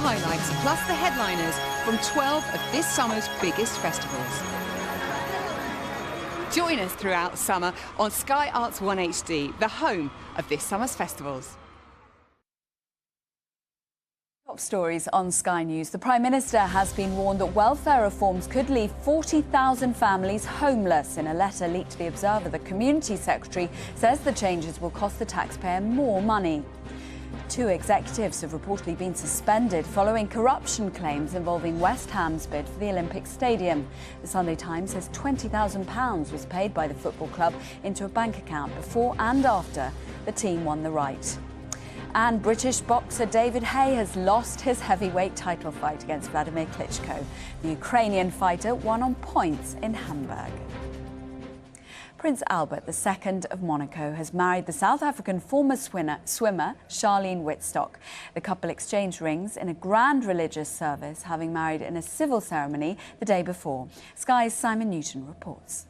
highlights, plus the headliners from 12 of this summer's biggest festivals. Join us throughout summer on Sky Arts 1 HD, the home of this summer's festivals. Top stories on Sky News. The Prime Minister has been warned that welfare reforms could leave 40,000 families homeless. In a letter leaked to The Observer, the Community Secretary says the changes will cost the taxpayer more money. 2 executives have reportedly been suspended following corruption claims involving West Ham's bid for the Olympic Stadium. The Sunday Times says £20,000 was paid by the football club into a bank account before and after the team won the right. And British boxer David Haye has lost his heavyweight title fight against Vladimir Klitschko. The Ukrainian fighter won on points in Hamburg. Prince Albert II of Monaco has married the South African former swimmer Charlene Whitstock. The couple exchanged rings in a grand religious service, having married in a civil ceremony the day before. Sky's Simon Newton reports.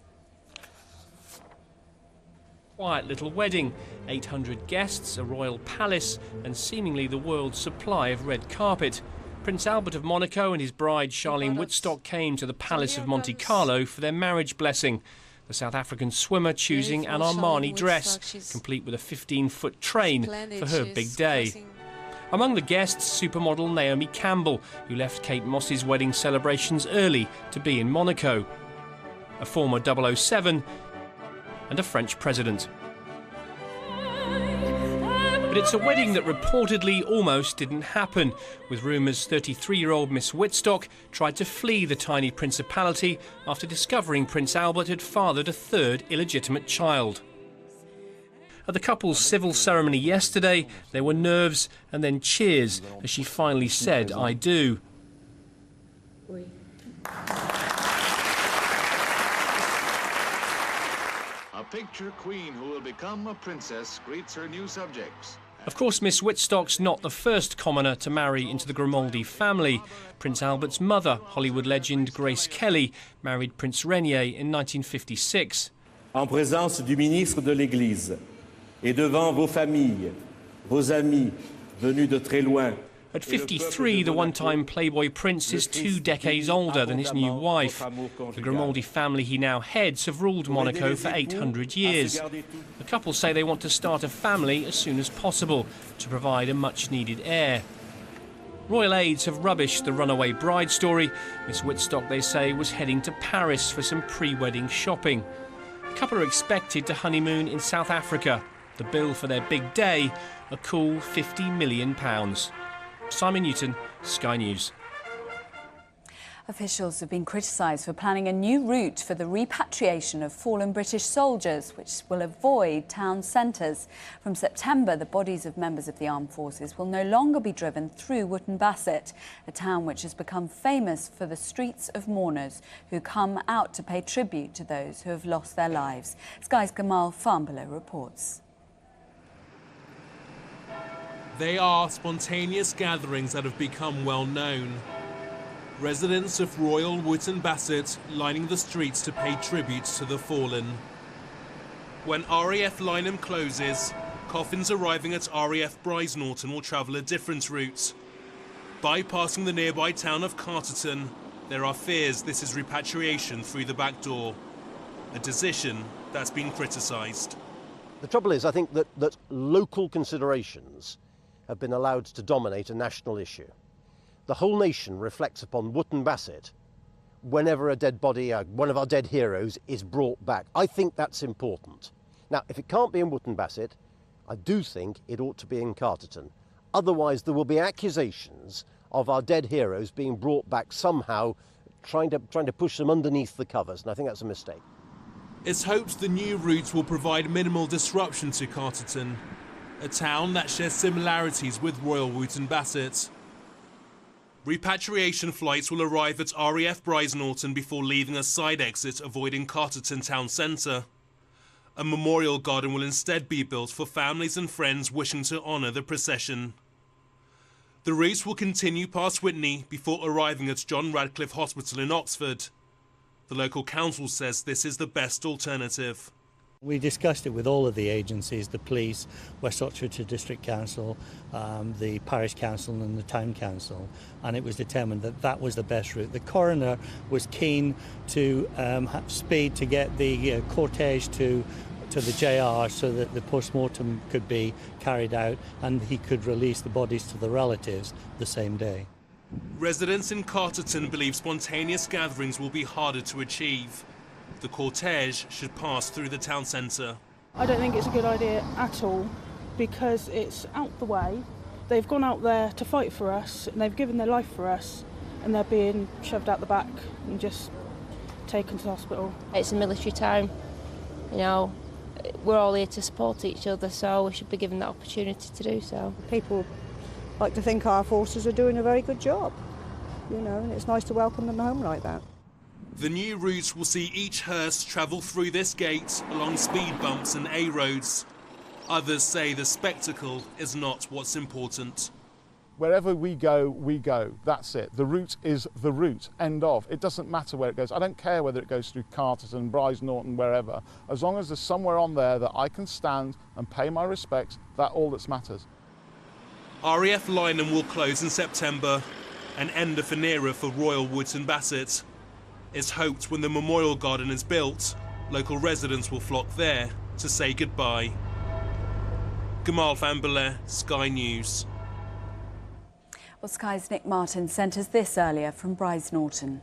Quiet little wedding, 800 guests, a royal palace and seemingly the world's supply of red carpet. Prince Albert of Monaco and his bride Charlene Whitstock came to the Palace of Monte Carlo for their marriage blessing. The South African swimmer choosing an Armani dress, complete with a 15-foot train for her big day. Among the guests, supermodel Naomi Campbell, who left Kate Moss's wedding celebrations early to be in Monaco. A former 007 and a French president. But it's a wedding that reportedly almost didn't happen, with rumours 33-year-old Miss Whitstock tried to flee the tiny principality after discovering Prince Albert had fathered a third illegitimate child. At the couple's civil ceremony yesterday, there were nerves and then cheers as she finally said, "I do." A picture queen who will become a princess greets her new subjects. Of course, Miss Whitstock's not the first commoner to marry into the Grimaldi family. Prince Albert's mother, Hollywood legend Grace Kelly, married Prince Rainier in 1956. En présence du ministre de l'Église et devant vos familles, vos amis venus de très loin. At 53, the one-time Playboy prince is 2 decades older than his new wife. The Grimaldi family he now heads have ruled Monaco for 800 years. The couple say they want to start a family as soon as possible to provide a much-needed heir. Royal aides have rubbished the runaway bride story. Miss Whitstock, they say, was heading to Paris for some pre-wedding shopping. The couple are expected to honeymoon in South Africa. The bill for their big day, a cool £50 million. Simon Newton, Sky News. Officials have been criticised for planning a new route for the repatriation of fallen British soldiers, which will avoid town centres. From September, the bodies of members of the armed forces will no longer be driven through Wootton Bassett, a town which has become famous for the streets of mourners who come out to pay tribute to those who have lost their lives. Sky's Gamal Farnborough reports. They are spontaneous gatherings that have become well known. Residents of Royal Wootton Bassett lining the streets to pay tributes to the fallen. When RAF Lynham closes, coffins arriving at RAF Brize will travel a different route. Bypassing the nearby town of Carterton, there are fears this is repatriation through the back door. A decision that's been criticised. The trouble is, I think that local considerations have been allowed to dominate a national issue. The whole nation reflects upon Wootton Bassett whenever a dead body, one of our dead heroes, is brought back. I think that's important. Now, if it can't be in Wootton Bassett, I do think it ought to be in Carterton. Otherwise, there will be accusations of our dead heroes being brought back somehow, trying to push them underneath the covers, and I think that's a mistake. It's hoped the new route will provide minimal disruption to Carterton, a town that shares similarities with Royal Wootton Bassett. Repatriation flights will arrive at RAF Brize before leaving a side exit, avoiding Carterton town centre. A memorial garden will instead be built for families and friends wishing to honour the procession. The route will continue past Witney before arriving at John Radcliffe Hospital in Oxford. The local council says this is the best alternative. We discussed it with all of the agencies, the police, West Oxfordshire District Council, the Parish Council and the Town Council, and it was determined that that was the best route. The coroner was keen to have speed to get the cortege to the JR so that the post-mortem could be carried out and he could release the bodies to the relatives the same day. Residents in Carterton believe spontaneous gatherings will be harder to achieve. The cortege should pass through the town centre. I don't think it's a good idea at all because it's out the way. They've gone out there to fight for us and they've given their life for us and they're being shoved out the back and just taken to hospital. It's a military town, you know, we're all here to support each other, so we should be given that opportunity to do so. People like to think our forces are doing a very good job, you know, and it's nice to welcome them home like that. The new route will see each hearse travel through this gate along speed bumps and A roads. Others say the spectacle is not what's important. Wherever we go, that's it. The route is the route, end of. It doesn't matter where it goes. I don't care whether it goes through Carterton, Bryce Norton, wherever. As long as there's somewhere on there that I can stand and pay my respects, that's all that matters. RAF Lynham will close in September, an end of an era for Royal Wootton Bassett. It's hoped when the memorial garden is built, local residents will flock there to say goodbye. Gamal Fambelet, Sky News. Well, Sky's Nick Martin sent us this earlier from Bryce Norton.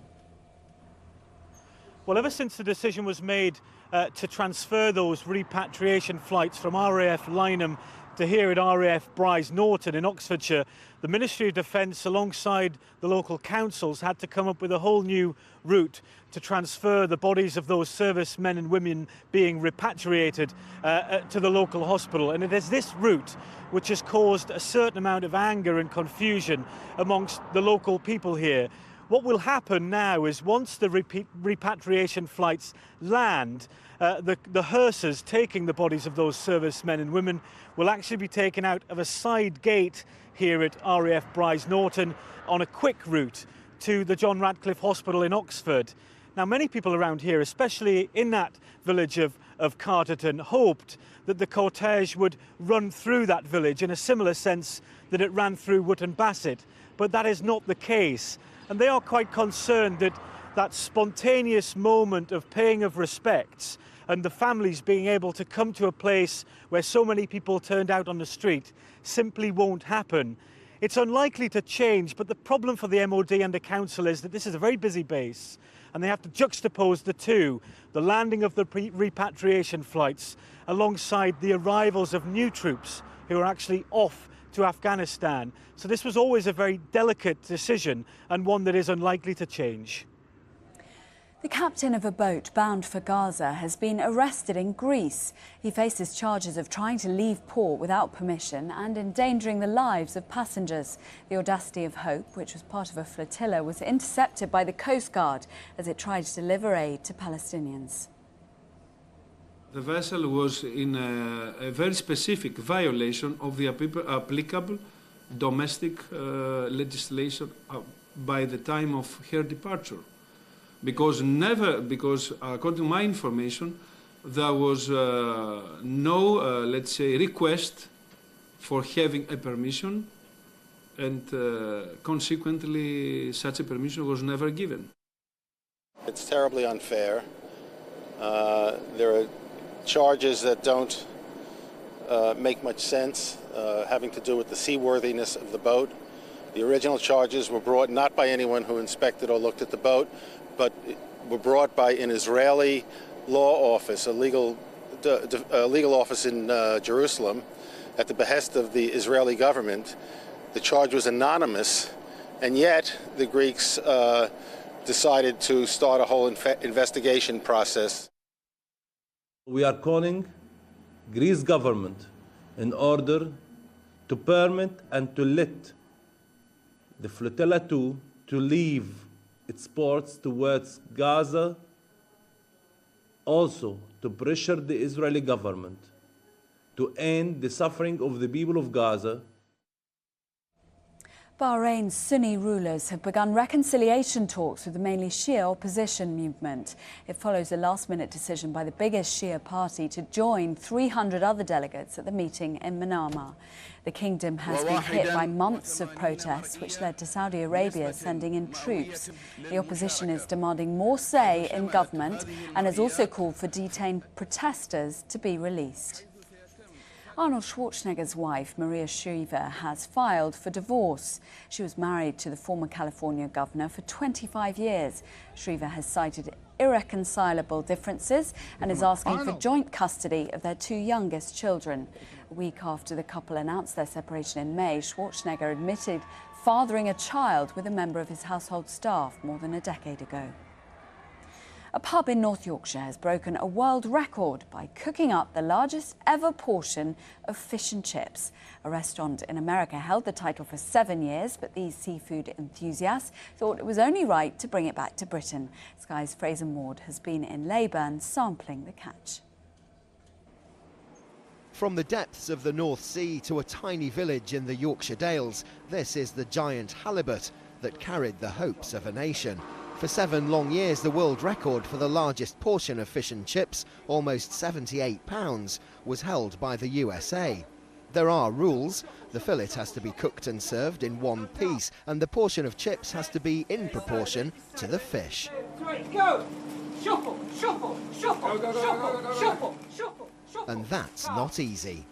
Well, ever since the decision was made to transfer those repatriation flights from RAF Lynham to here at RAF Bryce Norton in Oxfordshire, the Ministry of Defence alongside the local councils had to come up with a whole new route to transfer the bodies of those servicemen and women being repatriated to the local hospital. And it is this route which has caused a certain amount of anger and confusion amongst the local people here. What will happen now is once the repatriation flights land, the hearses taking the bodies of those servicemen and women will actually be taken out of a side gate here at RAF Bryce Norton on a quick route to the John Radcliffe Hospital in Oxford. Now, many people around here, especially in that village of Carterton, hoped that the cortege would run through that village in a similar sense that it ran through Wootton Bassett, but that is not the case. And they are quite concerned that that spontaneous moment of paying of respects and the families being able to come to a place where so many people turned out on the street simply won't happen. It's unlikely to change, but the problem for the MOD and the council is that this is a very busy base and they have to juxtapose the two, the landing of the repatriation flights alongside the arrivals of new troops who are actually off to Afghanistan. So this was always a very delicate decision and one that is unlikely to change. The captain of a boat bound for Gaza has been arrested in Greece. He faces charges of trying to leave port without permission and endangering the lives of passengers. The Audacity of Hope, which was part of a flotilla, was intercepted by the Coast Guard as it tried to deliver aid to Palestinians. The vessel was in a very specific violation of the applicable domestic legislation by the time of her departure. Because according to my information, there was no, let's say, request for having a permission, and consequently such a permission was never given. It's terribly unfair. There are charges that don't make much sense, having to do with the seaworthiness of the boat. The original charges were brought not by anyone who inspected or looked at the boat, but were brought by an Israeli law office, a legal office in Jerusalem, at the behest of the Israeli government. The charge was anonymous, and yet the Greeks decided to start a whole investigation process. We are calling Greece government in order to permit and to let the flotilla 2 to leave its ports towards Gaza, also to pressure the Israeli government to end the suffering of the people of Gaza. Bahrain's Sunni rulers have begun reconciliation talks with the mainly Shia opposition movement. It follows a last-minute decision by the biggest Shia party to join 300 other delegates at the meeting in Manama. The kingdom has been hit by months of protests, which led to Saudi Arabia sending in troops. The opposition is demanding more say in government and has also called for detained protesters to be released. Arnold Schwarzenegger's wife, Maria Shriver, has filed for divorce. She was married to the former California governor for 25 years. Shriver has cited irreconcilable differences and is asking for joint custody of their two youngest children. A week after the couple announced their separation in May, Schwarzenegger admitted fathering a child with a member of his household staff more than a decade ago. A pub in North Yorkshire has broken a world record by cooking up the largest ever portion of fish and chips. A restaurant in America held the title for 7 years, but these seafood enthusiasts thought it was only right to bring it back to Britain. Sky's Fraser Maud has been in Leyburn sampling the catch. From the depths of the North Sea to a tiny village in the Yorkshire Dales, this is the giant halibut that carried the hopes of a nation. For 7 long years, the world record for the largest portion of fish and chips, almost 78 pounds, was held by the USA. There are rules. The fillet has to be cooked and served in one piece, and the portion of chips has to be in proportion to the fish. 3, go! Shuffle, shuffle, shuffle, shuffle, shuffle, shuffle. And that's not easy.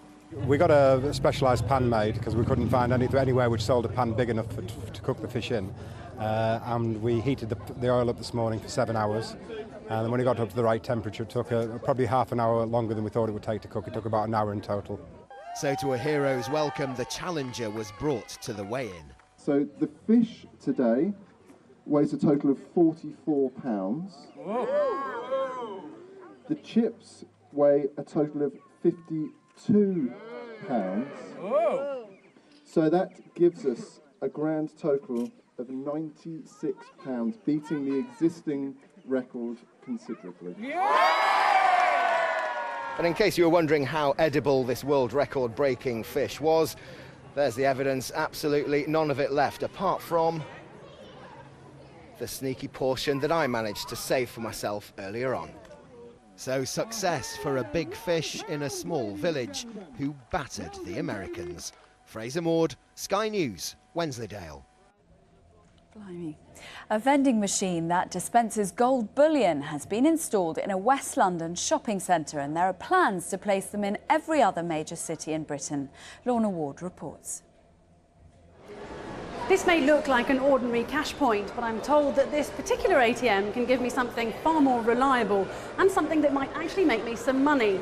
We got a specialised pan made because we couldn't find anywhere which sold a pan big enough to cook the fish in. And we heated the oil up this morning for 7 hours, and then when it got up to the right temperature, it took probably half an hour longer than we thought it would take to cook. It took about an hour in total. So to a hero's welcome, the challenger was brought to the weigh-in. So the fish today weighs a total of 44 pounds. Whoa. The chips weigh a total of 52 pounds. Whoa. So that gives us a grand total of 96 pounds, beating the existing record considerably. And in case you were wondering how edible this world record breaking fish was, there's the evidence. Absolutely none of it left, apart from the sneaky portion that I managed to save for myself earlier on. So success for a big fish in a small village who battered the Americans. Fraser Maud, Sky News, Wensleydale. Blimey. A vending machine that dispenses gold bullion has been installed in a West London shopping centre, and there are plans to place them in every other major city in Britain. Lorna Ward reports. This may look like an ordinary cash point, but I'm told that this particular ATM can give me something far more reliable and something that might actually make me some money.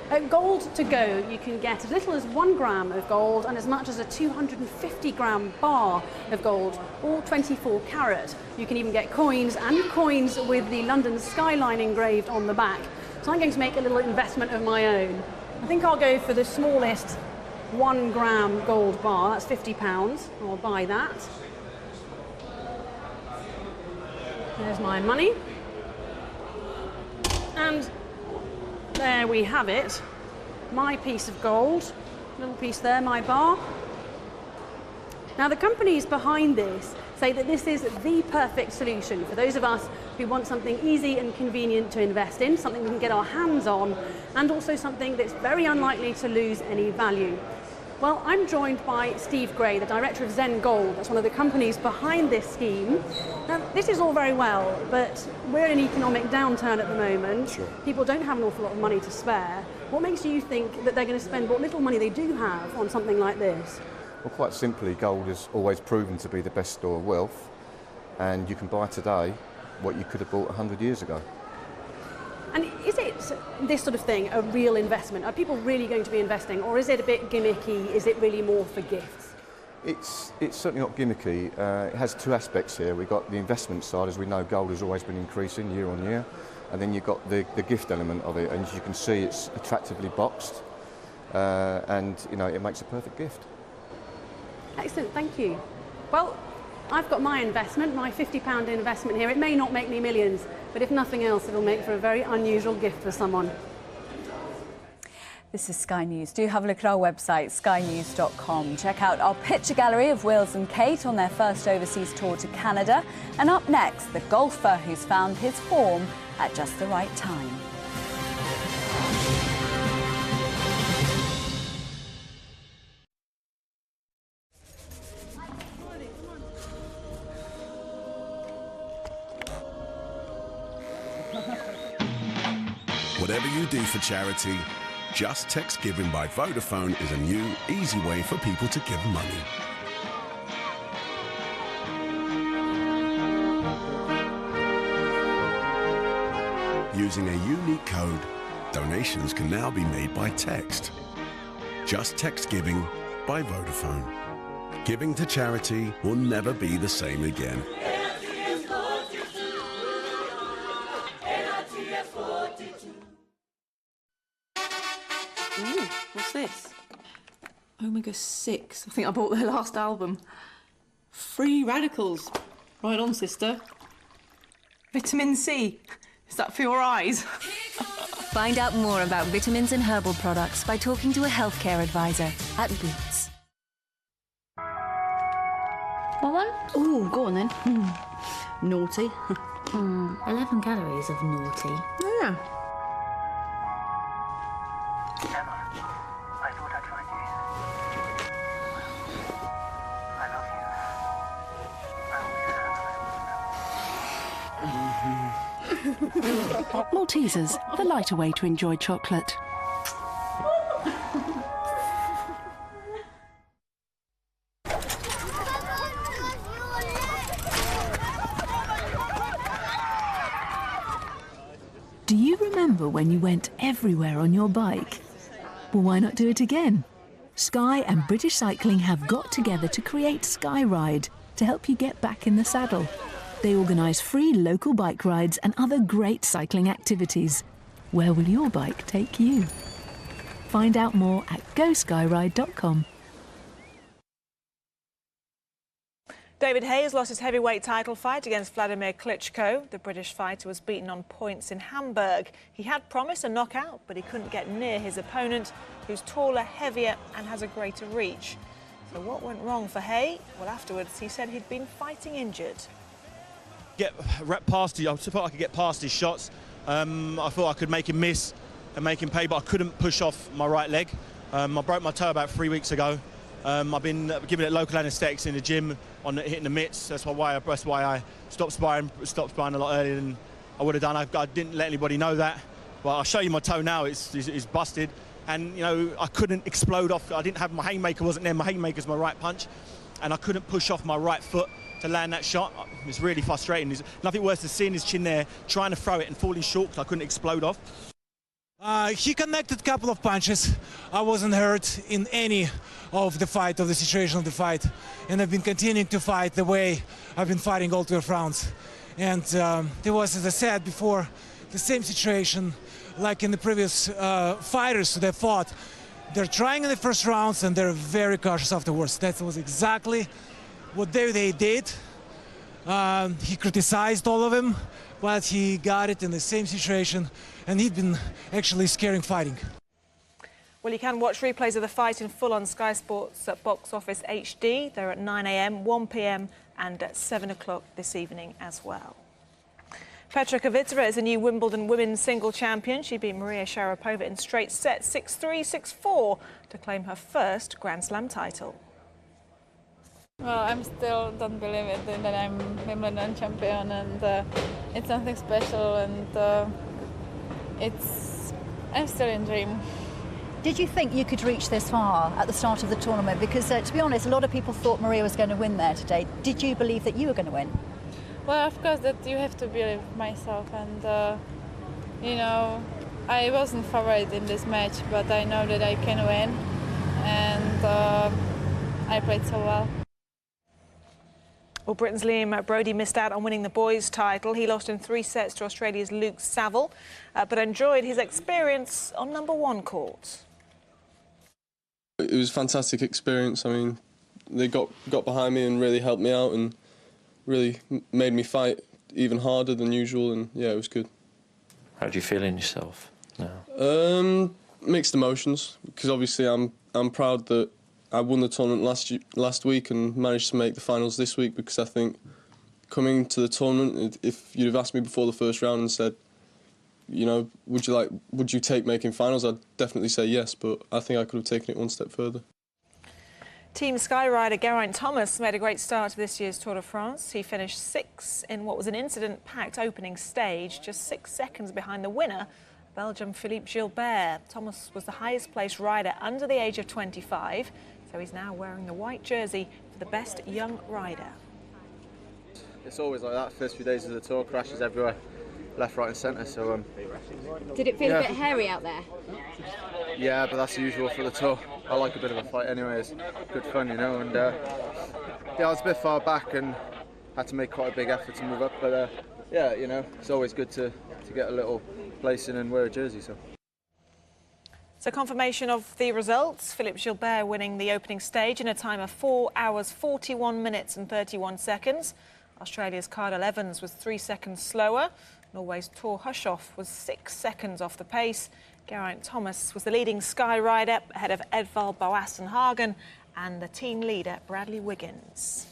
At Gold to Go, you can get as little as 1 gram of gold and as much as a 250-gram bar of gold, all 24 carat. You can even get coins and coins with the London skyline engraved on the back. So I'm going to make a little investment of my own. I think I'll go for the smallest 1 gram gold bar. That's £50. I'll buy that. There's my money. And there we have it, my piece of gold, little piece there, my bar. Now the companies behind this say that this is the perfect solution for those of us who want something easy and convenient to invest in, something we can get our hands on, and also something that's very unlikely to lose any value. Well, I'm joined by Steve Gray, the director of Zen Gold. That's one of the companies behind this scheme. Now, this is all very well, but we're in an economic downturn at the moment. Sure. People don't have an awful lot of money to spare. What makes you think that they're going to spend what little money they do have on something like this? Well, quite simply, gold has always proven to be the best store of wealth, and you can buy today what you could have bought 100 years ago. And is it, this sort of thing, a real investment? Are people really going to be investing, or is it a bit gimmicky? Is it really more for gifts? It's certainly not gimmicky. It has two aspects here. We've got the investment side, as we know gold has always been increasing year on year, and then you've got the gift element of it, and as you can see it's attractively boxed, and you know it makes a perfect gift. Excellent, thank you. Well, I've got my investment, my £50 investment here. It may not make me millions, but if nothing else, it'll make for a very unusual gift for someone. This is Sky News. Do have a look at our website, skynews.com. Check out our picture gallery of Wills and Kate on their first overseas tour to Canada. And up next, the golfer who's found his form at just the right time. Whatever you do for charity, Just Text Giving by Vodafone is a new, easy way for people to give money. Using a unique code, donations can now be made by text. Just Text Giving by Vodafone. Giving to charity will never be the same again. Ooh, what's this? Omega-6. I think I bought their last album. Free radicals. Right on, sister. Vitamin C. Is that for your eyes? Find out more about vitamins and herbal products by talking to a healthcare advisor at Boots. What one? Ooh, go on then. Naughty. 11 calories of naughty. Yeah. Maltesers, the lighter way to enjoy chocolate. Do you remember when you went everywhere on your bike? Well, why not do it again? Sky and British Cycling have got together to create Sky Ride to help you get back in the saddle. They organise free local bike rides and other great cycling activities. Where will your bike take you? Find out more at goskyride.com. David Hayes lost his heavyweight title fight against Vladimir Klitschko. The British fighter was beaten on points in Hamburg. He had promised a knockout, but he couldn't get near his opponent, who's taller, heavier and has a greater reach. So what went wrong for Hay? Well, afterwards he said he'd been fighting injured. I thought I could get past his shots. I thought I could make him miss and make him pay, but I couldn't push off my right leg. I broke my toe about 3 weeks ago. I've been giving it local anaesthetics in the gym on hitting the mitts. That's why I stopped sparring a lot earlier than I would have done. I didn't let anybody know that, but I'll show you my toe now. It's busted, and you know I couldn't explode off. I didn't have my haymaker, wasn't there. My haymaker's my right punch, and I couldn't push off my right foot to land that shot. It's really frustrating. There's nothing worse than seeing his chin there, trying to throw it and falling short because I couldn't explode off. He connected a couple of punches. I wasn't hurt in any of the fight, of the situation of the fight. And I've been continuing to fight the way I've been fighting all 12 rounds. And there was, as I said before, the same situation like in the previous fighters that fought. They're trying in the first rounds and they're very cautious afterwards. That was exactly what they did. He criticized all of them, but he got it in the same situation, and he'd been actually scaring fighting. Well, you can watch replays of the fight in full on Sky Sports at Box Office HD. They're at 9 a.m, 1 p.m, and at 7 o'clock this evening as well. Petra Kvitova is a new Wimbledon women's single champion. She beat Maria Sharapova in straight sets, 6-3, 6-4, to claim her first Grand Slam title. Well, I still don't believe it that I'm Wimbledon champion, and it's something special, and I'm still in dream. Did you think you could reach this far at the start of the tournament? Because to be honest, a lot of people thought Maria was going to win there today. Did you believe that you were going to win? Well, of course, that you have to believe myself, and you know, I wasn't favourite in this match, but I know that I can win, and I played so well. Well, Britain's Liam Brodie missed out on winning the boys' title. He lost in 3 sets to Australia's Luke Saville, but enjoyed his experience on #1 court. It was a fantastic experience. I mean, they got behind me and really helped me out and really made me fight even harder than usual, and yeah, it was good. How do you feel in yourself now? mixed emotions, because obviously I'm proud that I won the tournament last week and managed to make the finals this week, because I think coming to the tournament, if you'd have asked me before the first round and said, you know, would you take making finals, I'd definitely say yes, but I think I could have taken it one step further. Team Sky rider Geraint Thomas made a great start to this year's Tour de France. He finished 6th in what was an incident-packed opening stage, just 6 seconds behind the winner, Belgium Philippe Gilbert. Thomas was the highest-placed rider under the age of 25, so he's now wearing the white jersey for the best young rider. It's always like that. First few days of the Tour, crashes everywhere, left, right and centre, so... Did it feel a bit hairy out there? Yeah, but that's usual for the Tour. I like a bit of a fight anyway, it's good fun, you know, and yeah, I was a bit far back and had to make quite a big effort to move up, but yeah, you know, it's always good to get a little place in and wear a jersey, so. So confirmation of the results, Philippe Gilbert winning the opening stage in a time of 4 hours, 41 minutes and 31 seconds. Australia's Cardell Evans was 3 seconds slower. Norway's Tor Hushoff was 6 seconds off the pace. Geraint Thomas was the leading Sky rider ahead of Edvald Boasson Hagen and the team leader Bradley Wiggins.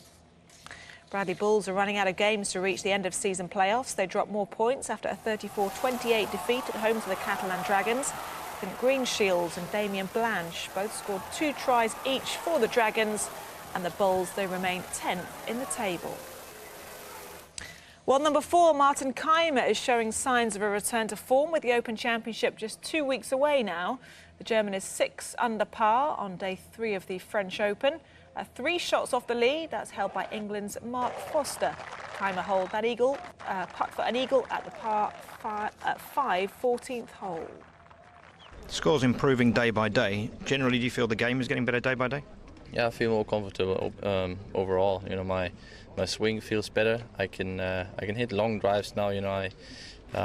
Bradley Bulls are running out of games to reach the end of season playoffs. They dropped more points after a 34-28 defeat at home to the Catalan Dragons. Clint Greenshields and Damien Blanche both scored 2 tries each for the Dragons, and the Bulls, they remain 10th in the table. Well, number 4, Martin Keimer, is showing signs of a return to form with the Open Championship just 2 weeks away now. The German is 6 under par on day 3 of the French Open. 3 shots off the lead, that's held by England's Mark Foster. Keimer holed that eagle, putt for an eagle at the par 5, 14th hole. Score's improving day by day. Generally, do you feel the game is getting better day by day? Yeah, I feel more comfortable overall. You know, my swing feels better. I can hit long drives now. You know,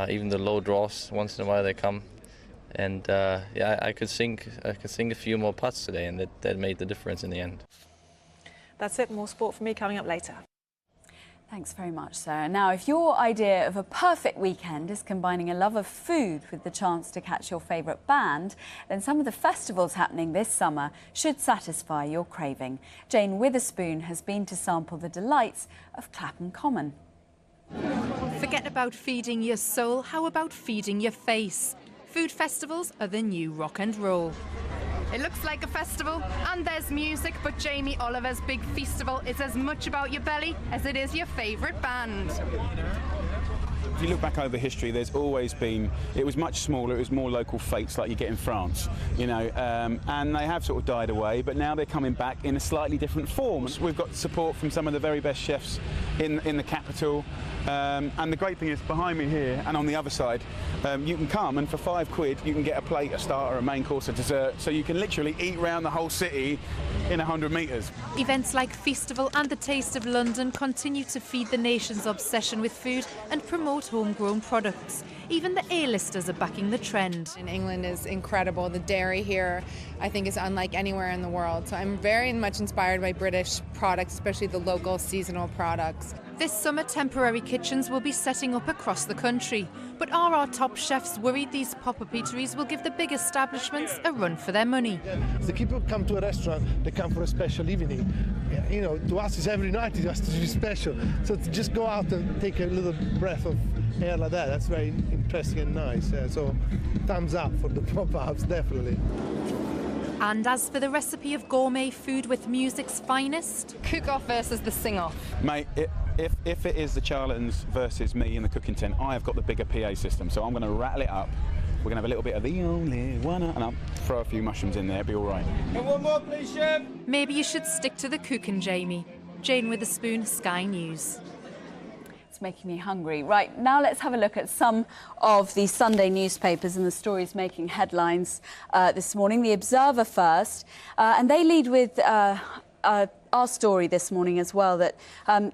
even the low draws once in a while they come, and yeah, I could sink a few more putts today, and that made the difference in the end. That's it. More sport for me coming up later. Thanks very much, Sarah. Now, if your idea of a perfect weekend is combining a love of food with the chance to catch your favourite band, then some of the festivals happening this summer should satisfy your craving. Jane Witherspoon has been to sample the delights of Clapham Common. Forget about feeding your soul, how about feeding your face? Food festivals are the new rock and roll. It looks like a festival and there's music, but Jamie Oliver's Big Feastival is as much about your belly as it is your favourite band. If you look back over history, there's always been, it was much smaller, it was more local fetes like you get in France, you know, and they have sort of died away, but now they're coming back in a slightly different form. We've got support from some of the very best chefs in the capital, and the great thing is behind me here and on the other side, you can come and for £5 you can get a plate, a starter, a main course, a dessert, so you can literally eat around the whole city in 100 metres. Events like Feastival and the Taste of London continue to feed the nation's obsession with food and promote homegrown products. Even the A-listers are backing the trend. In England is incredible. The dairy here, I think, is unlike anywhere in the world. So I'm very much inspired by British products, especially the local seasonal products. This summer, temporary kitchens will be setting up across the country. But are our top chefs worried these pop-up eateries will give the big establishments a run for their money? The people come to a restaurant, they come for a special evening. You know, to us, it's every night it has to be special. So to just go out and take a little breath of air like that, that's very interesting and nice. So thumbs up for the pop-ups, definitely. And as for the recipe of gourmet food with music's finest? Cook-off versus the sing-off. Mate, if it is the charlatans versus me in the cooking tent, I have got the bigger PA system, so I'm going to rattle it up. We're going to have a little bit of the only one, and I'll throw a few mushrooms in there, it'll be all right. And one more, please, Chef. Maybe you should stick to the cooking, Jamie. Jane Witherspoon, Sky News. It's making me hungry. Right, now let's have a look at some of the Sunday newspapers and the stories making headlines this morning. The Observer first, and they lead with our story this morning as well, that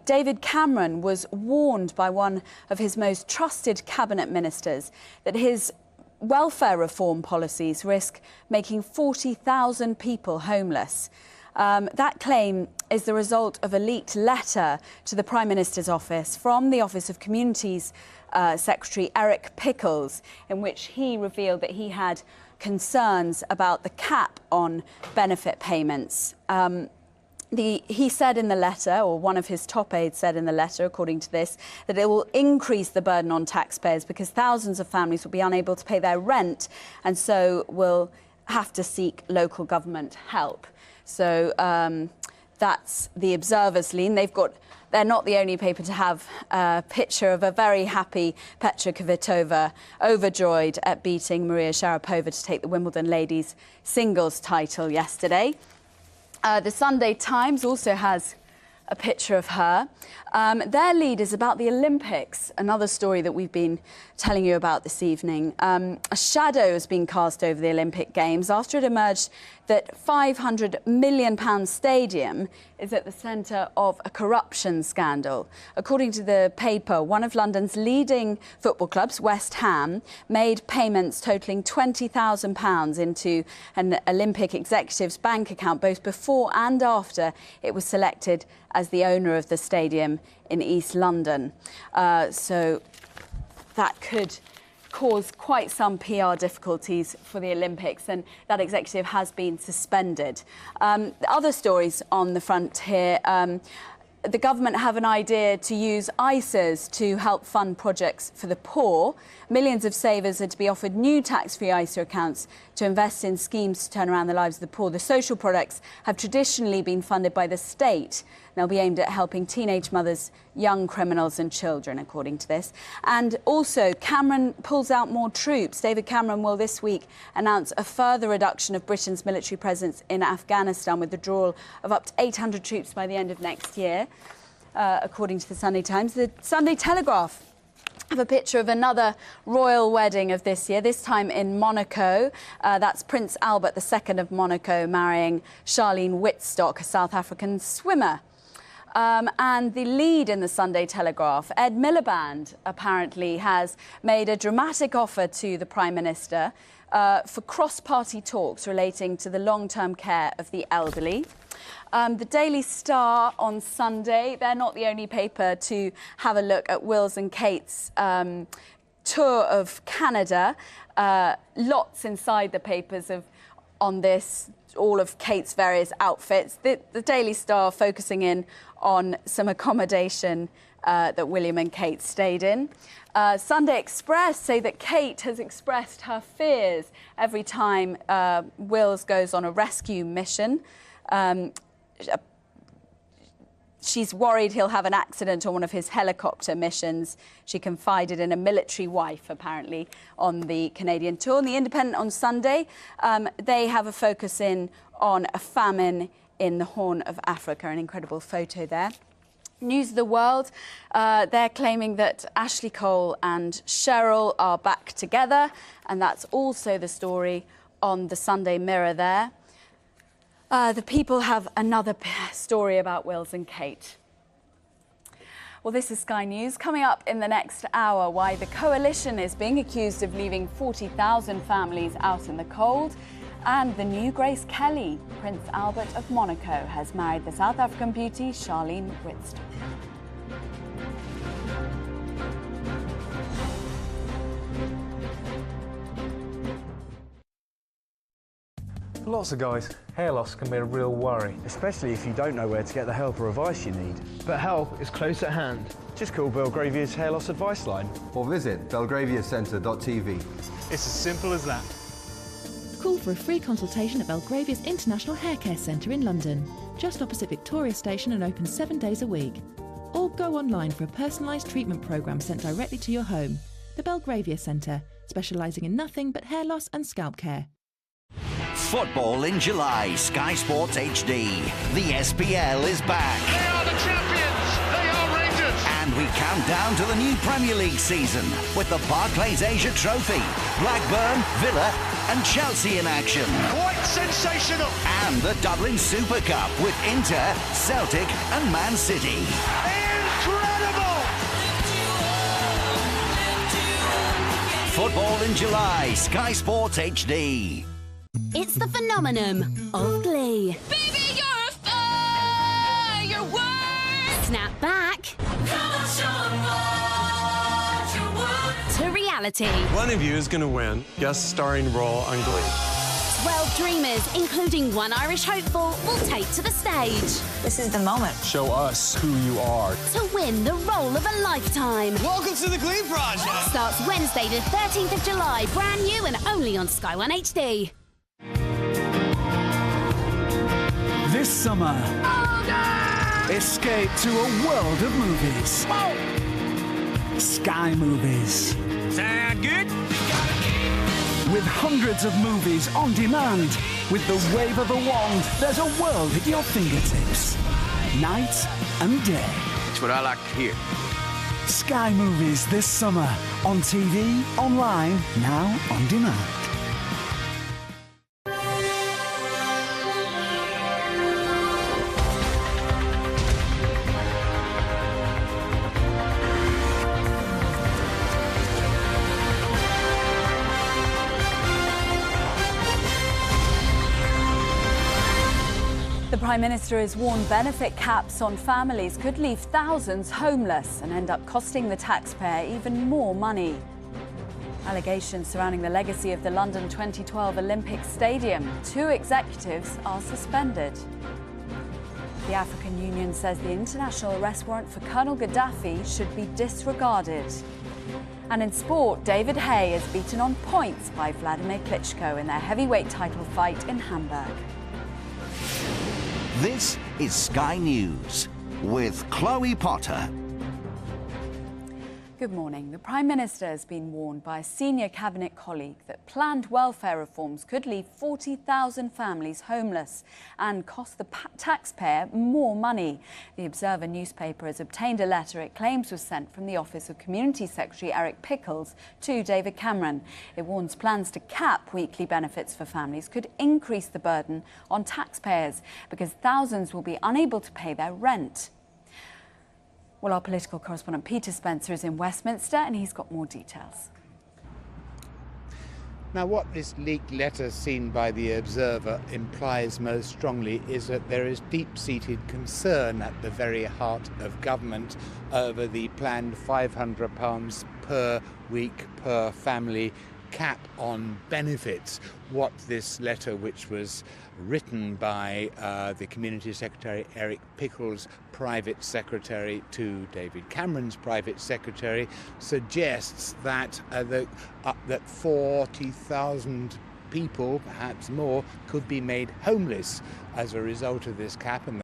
David Cameron was warned by one of his most trusted cabinet ministers that his welfare reform policies risk making 40,000 people homeless. That claim is the result of a leaked letter to the Prime Minister's office from the Office of Communities Secretary Eric Pickles, in which he revealed that he had concerns about the cap on benefit payments. He said in the letter, or one of his top aides said in the letter, according to this, that it will increase the burden on taxpayers because thousands of families will be unable to pay their rent and so will have to seek local government help. So that's the Observer's lean. They're not the only paper to have a picture of a very happy Petra Kvitova, overjoyed at beating Maria Sharapova to take the Wimbledon ladies singles title yesterday. The Sunday Times also has a picture of her. Their lead is about the Olympics, another story that we've been telling you about this evening. A shadow has been cast over the Olympic Games after it emerged that £500 million stadium is at the centre of a corruption scandal. According to the paper, one of London's leading football clubs, West Ham, made payments totalling £20,000 into an Olympic executive's bank account both before and after it was selected as the owner of the stadium in East London. So that could cause quite some PR difficulties for the Olympics, and that executive has been suspended. Other stories on the front here. The government have an idea to use ISAs to help fund projects for the poor. Millions of savers are to be offered new tax-free ISA accounts to invest in schemes to turn around the lives of the poor. The social products have traditionally been funded by the state. They'll be aimed at helping teenage mothers, young criminals and children, according to this. And also, Cameron pulls out more troops. David Cameron will this week announce a further reduction of Britain's military presence in Afghanistan with the withdrawal of up to 800 troops by the end of next year, according to the Sunday Times. The Sunday Telegraph have a picture of another royal wedding of this year, this time in Monaco. That's Prince Albert II of Monaco marrying Charlene Whitstock, a South African swimmer. And the lead in the Sunday Telegraph, Ed Miliband, apparently has made a dramatic offer to the Prime Minister for cross-party talks relating to the long-term care of the elderly. The Daily Star on Sunday, they're not the only paper to have a look at Wills and Kate's tour of Canada. Lots inside the papers on this, all of Kate's various outfits. The Daily Star focusing in on some accommodation that William and Kate stayed in. Sunday Express say that Kate has expressed her fears every time Wills goes on a rescue mission. She's worried he'll have an accident on one of his helicopter missions. She confided in a military wife, apparently, on the Canadian tour. And the Independent on Sunday, they have a focus in on a famine in the Horn of Africa. An incredible photo there. News of the World, they're claiming that Ashley Cole and Cheryl are back together. And that's also the story on the Sunday Mirror there. The People have another story about Wills and Kate. Well, this is Sky News. Coming up in the next hour, why the coalition is being accused of leaving 40,000 families out in the cold. And the new Grace Kelly, Prince Albert of Monaco, has married the South African beauty Charlene Whitstock. For lots of guys, hair loss can be a real worry. Especially if you don't know where to get the help or advice you need. But help is close at hand. Just call Belgravia's hair loss advice line. Or visit belgraviacentre.tv. It's as simple as that. Call for a free consultation at Belgravia's International Hair Care Centre in London, just opposite Victoria Station and open 7 days a week. Or go online for a personalised treatment programme sent directly to your home. The Belgravia Centre, specialising in nothing but hair loss and scalp care. Football in July, Sky Sports HD. The SPL is back. They are the champions. They are Rangers. And we count down to the new Premier League season with the Barclays Asia Trophy, Blackburn, Villa and Chelsea in action. Quite sensational. And the Dublin Super Cup with Inter, Celtic and Man City. Incredible! Football in July, Sky Sports HD. It's the phenomenon of Glee. Baby, you're a firework! Snap back Come on, show 'em what you want. to reality. reality. One of you is going to win guest starring role on Glee. 12 dreamers, including one Irish hopeful, will take to the stage. This is the moment. Show us who you are. To win the role of a lifetime. Welcome to the Glee Project. Starts Wednesday the 13th of July. Brand new and only on Sky One HD. This summer, escape to a world of movies. Sky Movies. Sound good? With hundreds of movies on demand. With the wave of a wand, there's a world at your fingertips. Night and day. That's what I like to hear. Sky Movies this summer. On TV, online, now on demand. The Prime Minister has warned benefit caps on families could leave thousands homeless and end up costing the taxpayer even more money. Allegations surrounding the legacy of the London 2012 Olympic Stadium. 2 executives are suspended. The African Union says the international arrest warrant for Colonel Gaddafi should be disregarded. And in sport, David Haye is beaten on points by Vladimir Klitschko in their heavyweight title fight in Hamburg. This is Sky News with Chloe Potter. Good morning. The Prime Minister has been warned by a senior cabinet colleague that planned welfare reforms could leave 40,000 families homeless and cost the taxpayer more money. The Observer newspaper has obtained a letter it claims was sent from the office of Community Secretary Eric Pickles to David Cameron. It warns plans to cap weekly benefits for families could increase the burden on taxpayers because thousands will be unable to pay their rent. Well, our political correspondent Peter Spencer is in Westminster and he's got more details. Now, what this leaked letter seen by the Observer implies most strongly is that there is deep-seated concern at the very heart of government over the planned £500 per week per family cap on benefits. What this letter, which was written by the Community Secretary Eric Pickles' private secretary to David Cameron's private secretary, suggests that that 40,000 people, perhaps more, could be made homeless as a result of this cap, and